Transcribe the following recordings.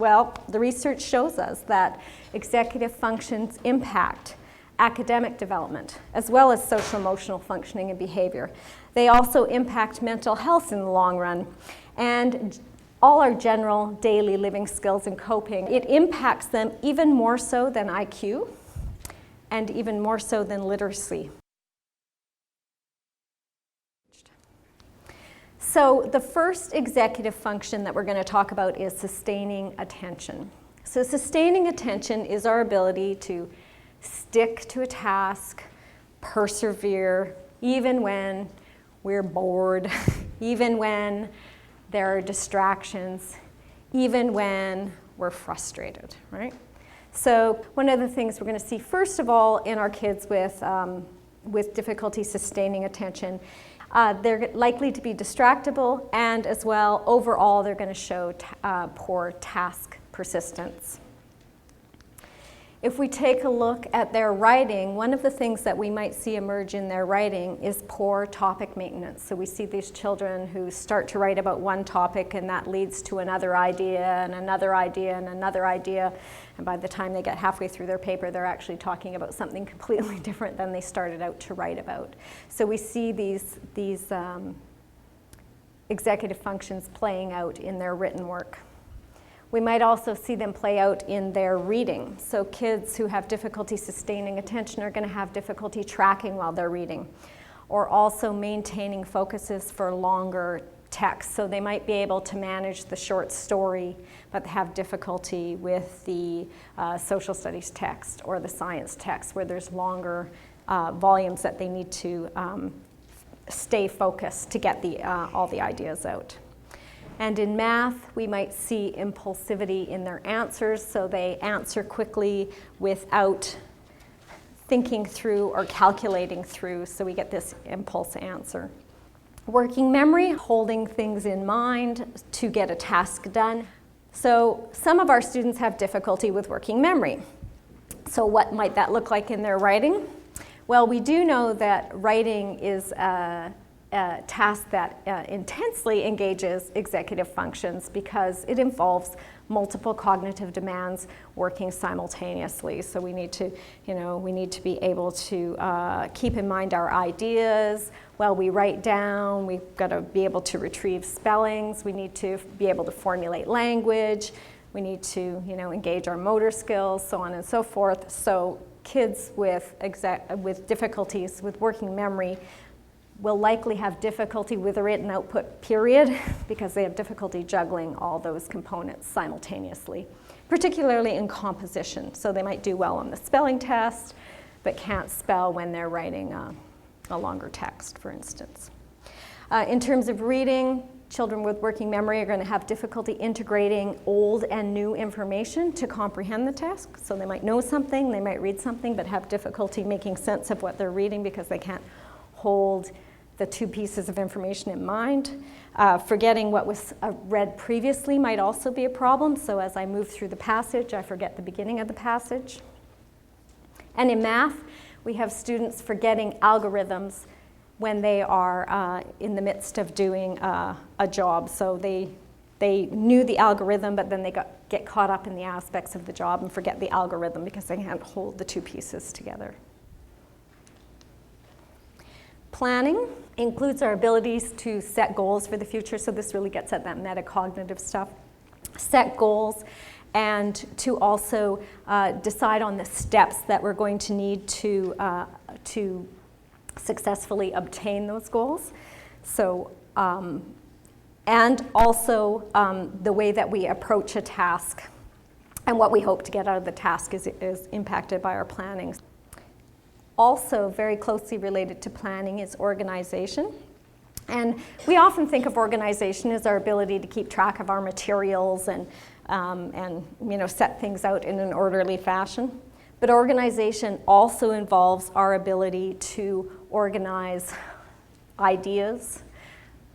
Well, the research shows us that executive functions impact academic development, as well as social emotional functioning and behavior. They also impact mental health in the long run, and all our general daily living skills and coping. It impacts them even more so than IQ, and even more so than literacy. So the first executive function that we're going to talk about is sustaining attention. So sustaining attention is our ability to stick to a task, persevere, even when we're bored, even when there are distractions, even when we're frustrated, right? So one of the things we're going to see, first of all, in our kids with difficulty sustaining attention, they're likely to be distractible, and as well, overall, they're going to show poor task persistence. If we take a look at their writing, one of the things that we might see emerge in their writing is poor topic maintenance. So we see these children who start to write about one topic, and that leads to another idea and another idea and another idea. And by the time they get halfway through their paper, they're actually talking about something completely different than they started out to write about. So we see these executive functions playing out in their written work. We might also see them play out in their reading. So kids who have difficulty sustaining attention are going to have difficulty tracking while they're reading, or also maintaining focuses for longer text. So they might be able to manage the short story, but have difficulty with the social studies text or the science text, where there's longer volumes that they need to stay focused to get all the ideas out. And in math, we might see impulsivity in their answers, so they answer quickly without thinking through or calculating through, so we get this impulse answer. Working memory, holding things in mind to get a task done. So some of our students have difficulty with working memory. So what might that look like in their writing? Well, we do know that writing is a task that intensely engages executive functions because it involves multiple cognitive demands working simultaneously. So we need to, be able to keep in mind our ideas while we write down. We've got to be able to retrieve spellings. We need to be able to formulate language. We need to, engage our motor skills, so on and so forth. So kids with difficulties with working memory will likely have difficulty with a written output, period, because they have difficulty juggling all those components simultaneously, particularly in composition. So they might do well on the spelling test, but can't spell when they're writing a longer text, for instance. In terms of reading, children with working memory are going to have difficulty integrating old and new information to comprehend the task. So they might know something, they might read something, but have difficulty making sense of what they're reading because they can't hold the two pieces of information in mind. Forgetting what was read previously might also be a problem. So as I move through the passage, I forget the beginning of the passage. And in math, we have students forgetting algorithms when they are in the midst of doing a job. So they knew the algorithm, but then they get caught up in the aspects of the job and forget the algorithm because they can't hold the two pieces together. Planning includes our abilities to set goals for the future, so this really gets at that metacognitive stuff. Set goals and to also decide on the steps that we're going to need to successfully obtain those goals. So, and also the way that we approach a task and what we hope to get out of the task is impacted by our planning. Also very closely related to planning is organization. And we often think of organization as our ability to keep track of our materials and set things out in an orderly fashion. But organization also involves our ability to organize ideas,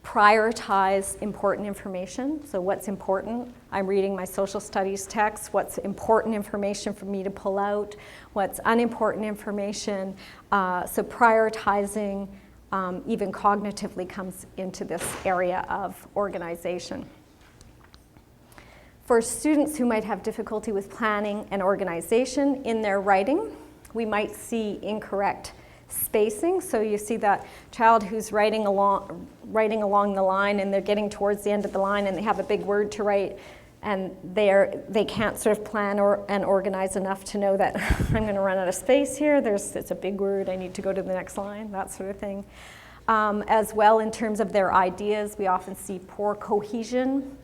prioritize important information. So what's important? I'm reading my social studies text. What's important information for me to pull out? What's unimportant information? So prioritizing even cognitively comes into this area of organization. For students who might have difficulty with planning and organization in their writing, we might see incorrect spacing. So you see that child who's writing along the line, and they're getting towards the end of the line and they have a big word to write, and they can't sort of plan and organize enough to know that I'm going to run out of space here. It's a big word, I need to go to the next line, that sort of thing. As well, in terms of their ideas, we often see poor cohesion,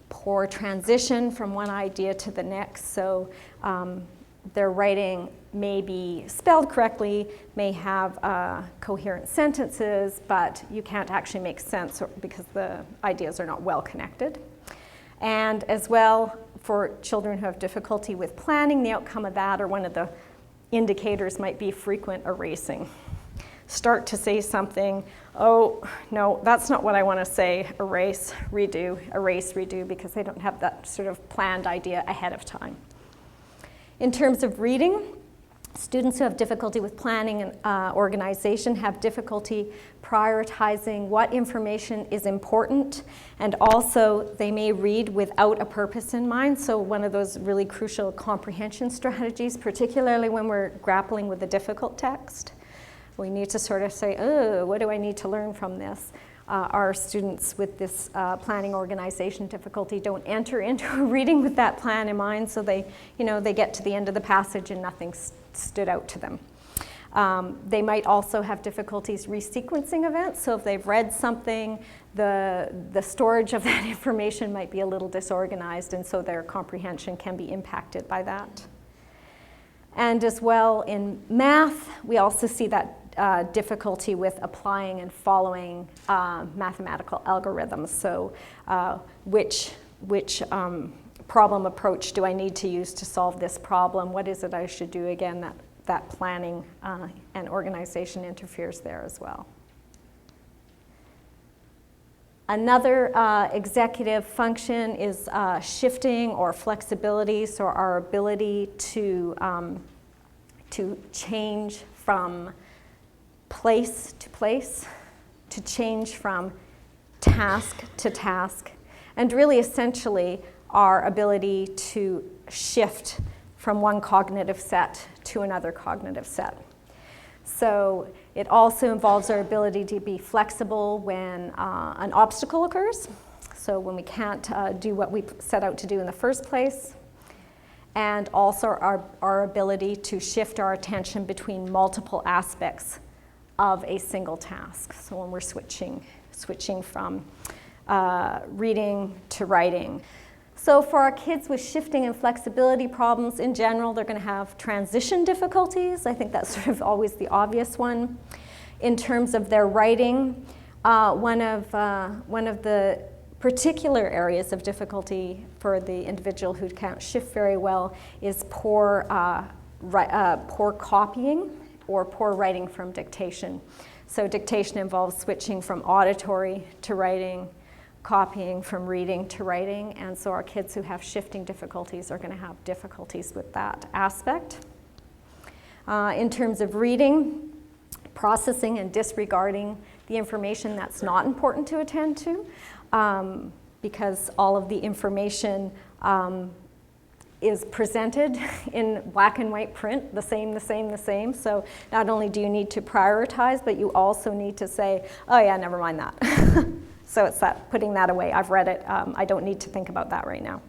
poor transition from one idea to the next. So their writing may be spelled correctly, may have coherent sentences, but you can't actually make sense because the ideas are not well connected. And as well, for children who have difficulty with planning, the outcome of that, or one of the indicators, might be frequent erasing. Start to say something, oh, no, that's not what I want to say, erase, redo, because they don't have that sort of planned idea ahead of time. In terms of reading, students who have difficulty with planning and organization have difficulty prioritizing what information is important, and also they may read without a purpose in mind. So one of those really crucial comprehension strategies, particularly when we're grappling with a difficult text, we need to sort of say, oh, what do I need to learn from this? Our students with this planning organization difficulty don't enter into a reading with that plan in mind, so they get to the end of the passage and nothing stood out to them. They might also have difficulties resequencing events, so if they've read something, the storage of that information might be a little disorganized, and so their comprehension can be impacted by that. And as well, in math, we also see that difficulty with applying and following mathematical algorithms. So which problem approach do I need to use to solve this problem? What is it I should do? Again, that planning and organization interferes there as well. Another executive function is shifting or flexibility, so our ability to change from place to place, to change from task to task, and really essentially our ability to shift from one cognitive set to another cognitive set. So it also involves our ability to be flexible when an obstacle occurs, so when we can't do what we set out to do in the first place, and also our ability to shift our attention between multiple aspects of a single task. So when we're switching from reading to writing. So for our kids with shifting and flexibility problems in general, they're going to have transition difficulties. I think that's sort of always the obvious one. In terms of their writing, one of the particular areas of difficulty for the individual who can't shift very well is poor copying or poor writing from dictation. So dictation involves switching from auditory to writing, copying from reading to writing, and so our kids who have shifting difficulties are going to have difficulties with that aspect. In terms of reading, processing and disregarding the information that's not important to attend to, because all of the information is presented in black and white print, the same. So not only do you need to prioritize, but you also need to say, oh yeah, never mind that. So it's that putting that away. I've read it. I don't need to think about that right now.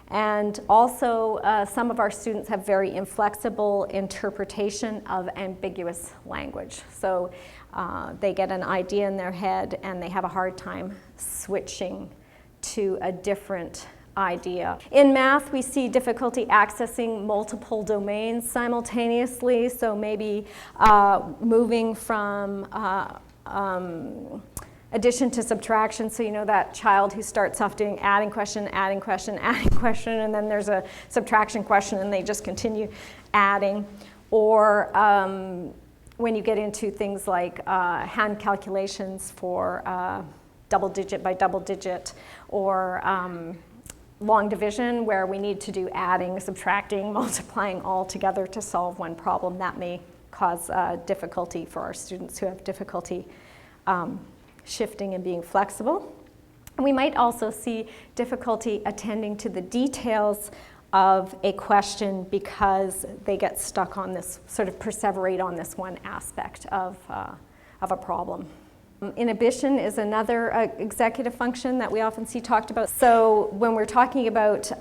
And also, some of our students have very inflexible interpretation of ambiguous language. So they get an idea in their head and they have a hard time switching to a different idea. In math, we see difficulty accessing multiple domains simultaneously. So maybe moving from addition to subtraction, so you know that child who starts off doing adding question, and then there's a subtraction question and they just continue adding. Or when you get into things like hand calculations for double digit by double digit, or long division where we need to do adding, subtracting, multiplying all together to solve one problem, that may cause difficulty for our students who have difficulty shifting and being flexible. We might also see difficulty attending to the details of a question because they get stuck on this, sort of perseverate on this one aspect of a problem. Inhibition is another executive function that we often see talked about. So when we're talking about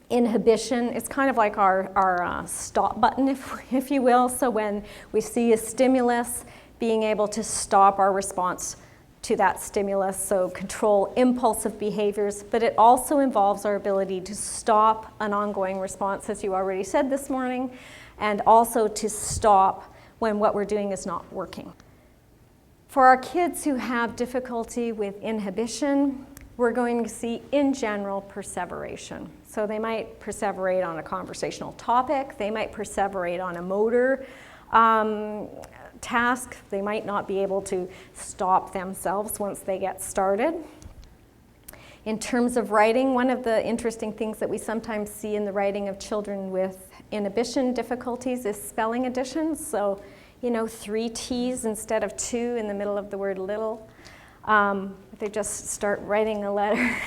inhibition, it's kind of like our stop button, if you will. So when we see a stimulus, being able to stop our response to that stimulus, so control impulsive behaviors, but it also involves our ability to stop an ongoing response, as you already said this morning, and also to stop when what we're doing is not working. For our kids who have difficulty with inhibition, we're going to see, in general, perseveration. So they might perseverate on a conversational topic, they might perseverate on a motor task, they might not be able to stop themselves once they get started. In terms of writing, one of the interesting things that we sometimes see in the writing of children with inhibition difficulties is spelling additions. So, 3 T's instead of 2 in the middle of the word little. They just start writing a letter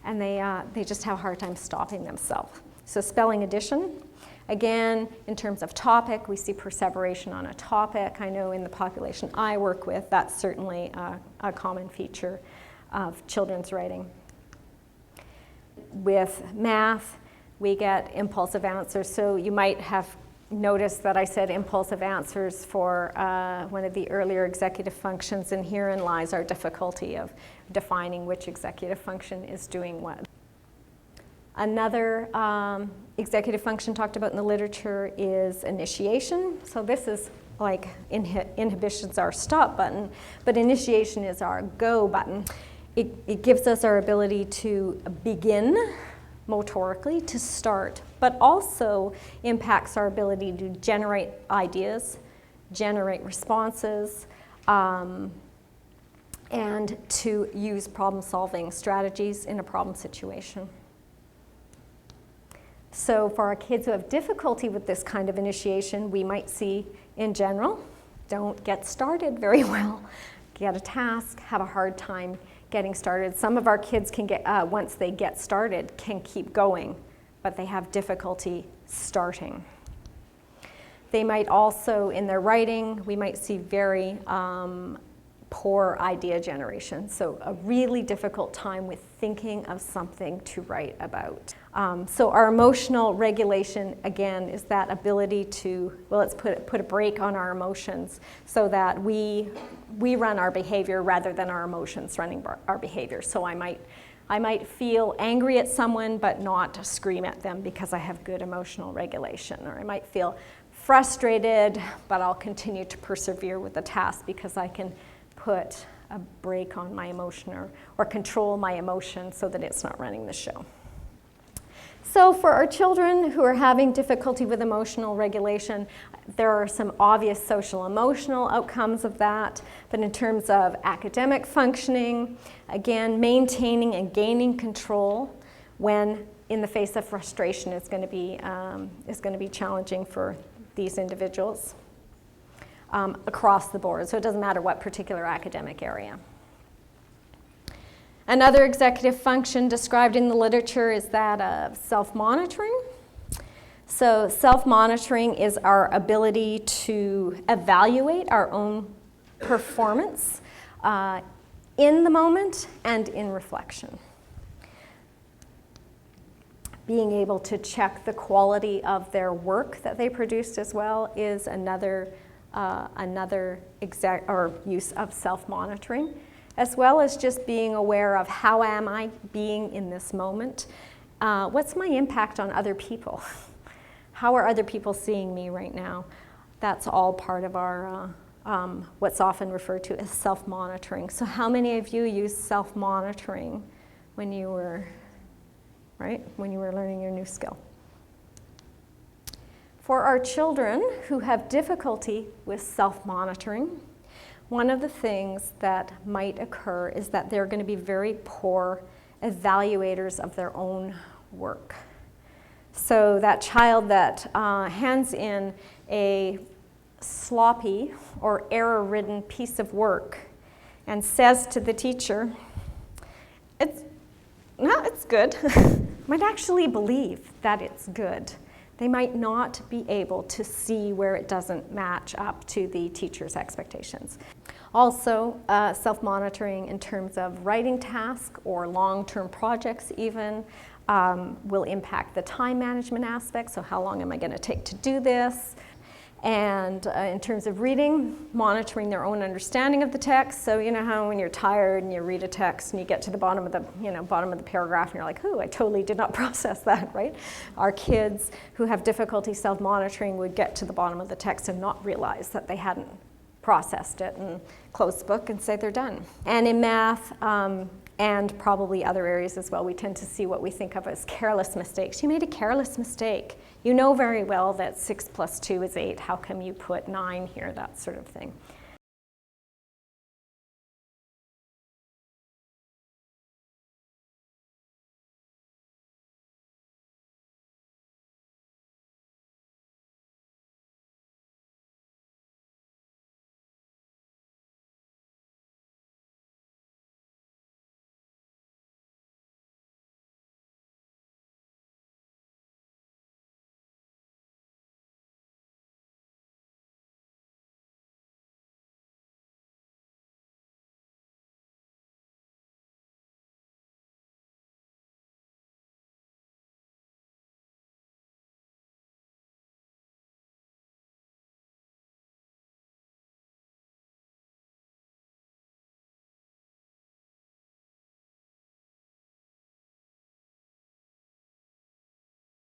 and they just have a hard time stopping themselves. So spelling addition. Again, in terms of topic, we see perseveration on a topic. I know in the population I work with, that's certainly a common feature of children's writing. With math, we get impulsive answers. So you might have noticed that I said impulsive answers for one of the earlier executive functions, and herein lies our difficulty of defining which executive function is doing what. Another executive function talked about in the literature is initiation. So this is like inhibition's our stop button, but initiation is our go button. It gives us our ability to begin motorically, to start, but also impacts our ability to generate ideas, generate responses, and to use problem-solving strategies in a problem situation. So for our kids who have difficulty with this kind of initiation, we might see, in general, don't get started very well, get a task, have a hard time getting started. Some of our kids can get, once they get started, can keep going, but they have difficulty starting. They might also, in their writing, we might see very poor idea generation. So a really difficult time with thinking of something to write about. So our emotional regulation, again, is that ability to, well, let's put a brake on our emotions so that we run our behavior rather than our emotions running our behavior. So I might feel angry at someone but not scream at them because I have good emotional regulation. Or I might feel frustrated, but I'll continue to persevere with the task because I can put a brake on my emotion or control my emotion so that it's not running the show. So for our children who are having difficulty with emotional regulation, there are some obvious social emotional outcomes of that, but in terms of academic functioning, again, maintaining and gaining control when in the face of frustration is going to be challenging for these individuals. Across the board, so it doesn't matter what particular academic area. Another executive function described in the literature is that of self-monitoring. So self-monitoring is our ability to evaluate our own performance in the moment and in reflection. Being able to check the quality of their work that they produced as well is another use of self-monitoring, as well as just being aware of how am I being in this moment? What's my impact on other people? How are other people seeing me right now? That's all part of our what's often referred to as self-monitoring. So how many of you used self-monitoring when you were learning your new skill? For our children who have difficulty with self-monitoring, one of the things that might occur is that they're going to be very poor evaluators of their own work. So that child that hands in a sloppy or error-ridden piece of work and says to the teacher, it's good, might actually believe that it's good. They might not be able to see where it doesn't match up to the teacher's expectations. Also, self-monitoring in terms of writing tasks or long-term projects even will impact the time management aspect. So how long am I going to take to do this? And in terms of reading, monitoring their own understanding of the text. So you know how when you're tired and you read a text and you get to the bottom of the paragraph and you're like, "Ooh, I totally did not process that," right? Our kids who have difficulty self-monitoring would get to the bottom of the text and not realize that they hadn't processed it and close the book and say they're done. And in math, and probably other areas as well, we tend to see what we think of as careless mistakes. You made a careless mistake. You know very well that 6 + 2 is 8. How come you put 9 here? That sort of thing.